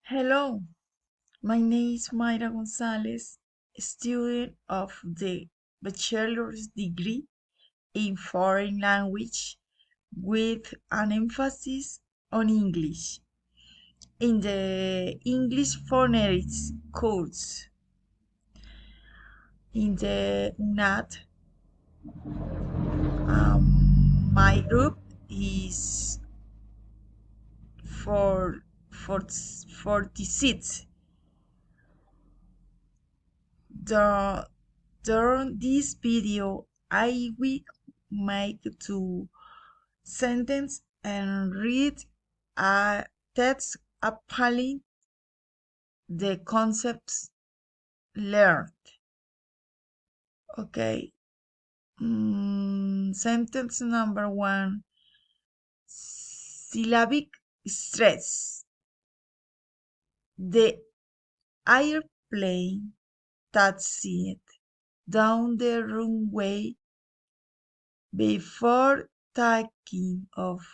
Hello, my name is Mayra Gonzalez, student of the bachelor's degree in foreign language with an emphasis on English in the English phonetics course in the UNAT. My group is for 46. The, during this video, I will make two sentence and read a text applying the concepts learned. Okay. Sentence number one. Syllabic stress. The airplane taxied down the runway before taking off.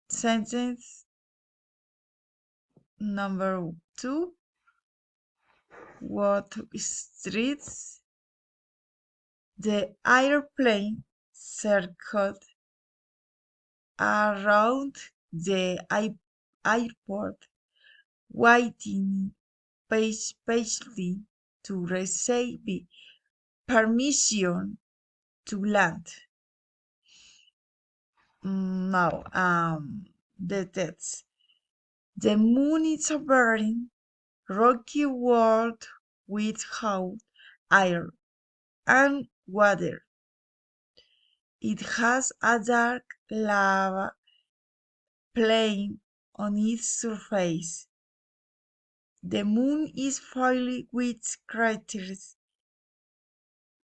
Sentence number two. What streets? The airplane circled around the airport, waiting patiently to receive permission to land. Now, the text. The moon is a barren, rocky world without air and water. It has a dark lava plain on its surface. The moon is filled with craters.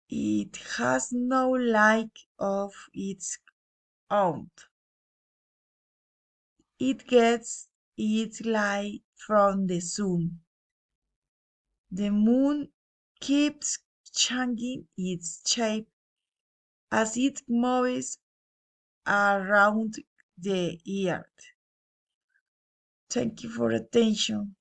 It has no light of its own. It gets its light from the sun. The moon keeps changing its shape as it moves around the earth. Thank you for attention.